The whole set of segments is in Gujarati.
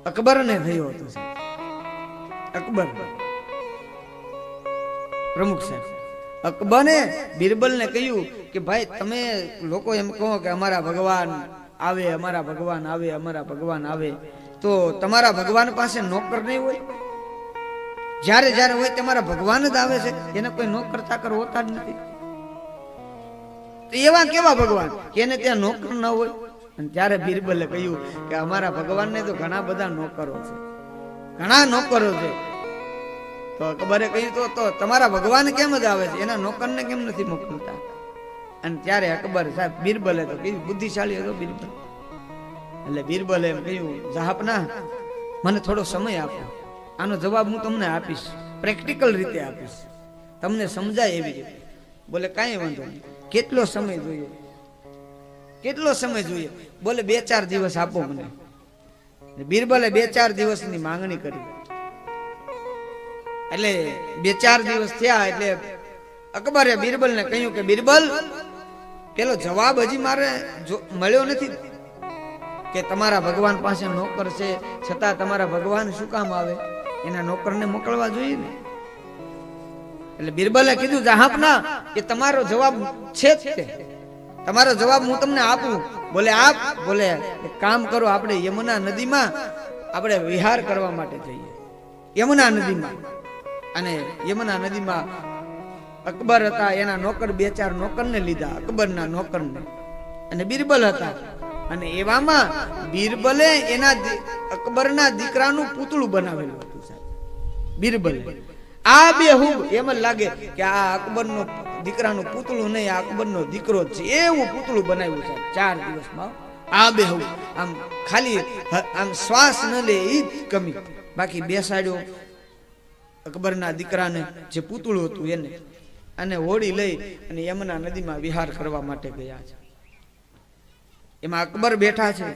અકબરને થયો હતો સાહેબ. અકબર પ્રમુખ સાહેબ અકબરે બિરબલને કહ્યું કે ભાઈ તમે લોકો એમ કહો કે અમારા ભગવાન આવે, અમારા ભગવાન આવે, અમારા ભગવાન આવે, તો તમારા ભગવાન પાસે નોકર નહીં હોય? જ્યારે જ્યારે હોય તમારા ભગવાન જ આવે છે, એને કોઈ નોકર ચાકર હોતા જ નથી. તો એવા કેવા ભગવાન કે એને ત્યાં નોકર ન હોય? અને ત્યારે બિરબલે કહ્યું કે અમારા ભગવાનને તો ઘણા બધા નોકરો છે, ઘણા નોકરો છે. તો અકબરે કહ્યું તો તમારા ભગવાન કેમ જ આવે છે, એના નોકરને કેમ નથી મોકલતા? અને ત્યારે અકબર સાહેબ બિરબલે તો કહ્યું, બુદ્ધિશાળી હતો બિરબલ, એટલે બિરબલે એમ કહ્યું, જહાપના મને થોડો સમય આપો, આનો જવાબ હું તમને આપીશ, પ્રેક્ટિકલ રીતે આપીશ, તમને સમજાય એવી રીતે. બોલે કાંઈ વાંધો નહીં, કેટલો સમય જોઈએ? કેટલો સમય જોઈએ? બોલે 2-4 દિવસ આપો મને. બિરબલે 2-4 દિવસની માંગણી કરી. એટલે 2-4 દિવસ થયા એટલે અકબરે બિરબલને કહ્યું કે બિરબલ, પેલો જવાબ હજી મારે મળ્યો નથી કે તમારા ભગવાન પાસે નોકર છે, છતાં તમારા ભગવાન શું કામ આવે? એના નોકરને મોકલવા જોઈએ ને. એટલે બિરબલે કીધું, જહાંપના કે તમારો જવાબ છે જ તે, તમારો જવાબ હું તમને આપું. બોલે આપ. બોલે એક કામ કરો, આપણે યમુના નદીમાં આપણે વિહાર કરવા માટે જઈએ, યમુના નદીમાં. અને યમુના નદીમાં અકબર હતા, એના નોકર 2-4 નોકરને લીધા, અકબરના નોકરને, અને બિરબલ હતા. અને એવામાં બિરબલે એના અકબરના દીકરાનું પૂતળું બનાવેલું હતું સાહેબ. બિરબલે આ બેહૂબ એમ જ લાગે કે આ અકબરનો દીકરાનું પૂતળું નહીં, આ અકબરનો દીકરો જ છે, એવું પૂતળું બનાવ્યું સાહેબ 4 દિવસમાં. આ બેહૂબ આમ ખાલી આમ શ્વાસ ન લે એ જ કમી, બાકી બેસાડ્યો અકબરના દીકરાને, જે પૂતળું હતું એને, અને હોડી લઈ અને યમુના નદીમાં વિહાર કરવા માટે ગયા છે. એમાં અકબર બેઠા છે,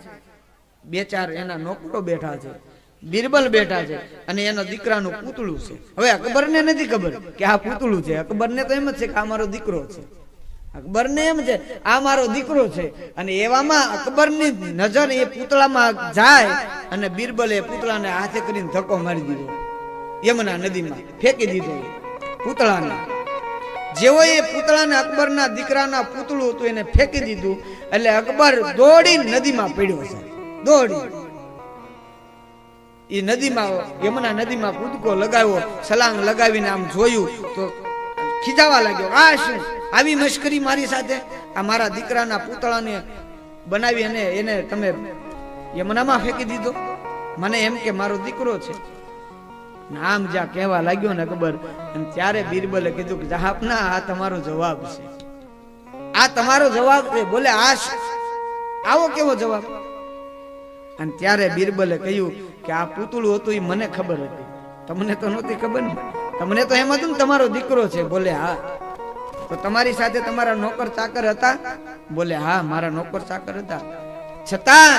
2-4 એના નોકરો બેઠા છે, બિરબલ બેઠા છે, અને એના દીકરાનું પૂતળું છે. હવે અકબરને નથી ખબર કે આ પૂતળું છે, અકબરને તો એમ જ છે કે આ મારો દીકરો છે, અકબરને એમ છે આ મારો દીકરો છે. અને એવામાં અકબરની નજર એ પૂતળામાં જાય અને બિરબલે પૂતળાને હાથે કરીને ધક્કો મારી દીધો, યમુના નદીમાં ફેંકી દીધો પૂતળાને. જેવો એ પૂતળાને અકબરના દીકરાના પૂતળું હતું એને ફેંકી દીધું, એટલે અકબર દોડી નદીમાં પડ્યો છે, દોડી એ નદીમાં, યમુના નદીમાં કૂદકો લગાવ્યો, છલાંગ લગાવીને આમ જોયું તો ખીજાવા લાગ્યો, આ શું આવી મશ્કરી મારી સાથે? આ મારા દીકરાના પૂતળાને બનાવી અને એને તમે યમુનામાં ફેંકી દીધો, મને એમ કે મારો દીકરો છે. આમ જ્યાં કહેવા લાગ્યો ને અકબર, અને ત્યારે બિરબલે કીધું કે જહાંપના આ તમારો જવાબ છે, આ તમારો જવાબ છે. બોલે આવો કેવો જવાબ? અને ત્યારે બિરબલે કહ્યું કે આ પૂતળું હતું એ મને ખબર હતી, તમને તો નહોતી ખબર ને, તમને તો એમ હતું ને તમારો દીકરો છે. બોલે હા. તો તમારી સાથે તમારા નોકર ચાકર હતા? બોલે હા, મારા નોકર ચાકર હતા. છતાં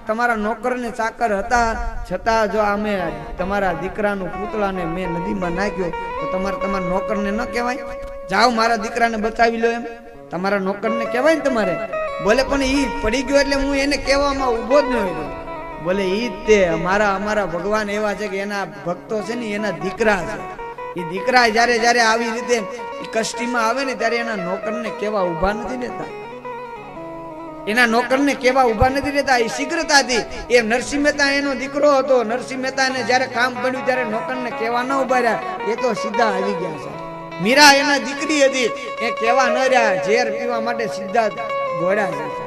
તમારા નોકર ને ચાકર હતા, છતાં જો અમે તમારા દીકરાનું પૂતળાને મેં નદીમાં નાખ્યો તો તમારા નોકરને ન કહેવાય? જાઓ મારા દીકરાને બચાવી લો, એમ તમારા નોકરને કહેવાય ને તમારે. બોલે પણ ઈ પડી ગયો એટલે હું એને કહેવામાં ઉભો જ ન હોય. બોલે ઈ જ તે અમારા ભગવાન એવા છે કે એના ભક્તો છે ને એના દીકરા છે. એ દીકરા જ્યારે જ્યારે આવી રીતે કષ્ટીમાં આવે ને ત્યારે એના નોકરને કેવા ઉભા નથી રહેતા, એના નોકરને કેવા ઉભા નથી રહેતા. એ શીઘ્રતાથી એ નરસિંહ મહેતા એનો દીકરો હતો, નરસિંહ મહેતાને જ્યારે કામ પડ્યું ત્યારે નોકરને કેવા ન ઉભા રહ્યા, એ તો સીધા આવી ગયા છે. મીરા એના દીકરી હતી, એ કેવા ન રહ્યા, ઝેર પીવા માટે સીધા દોડ્યા છે.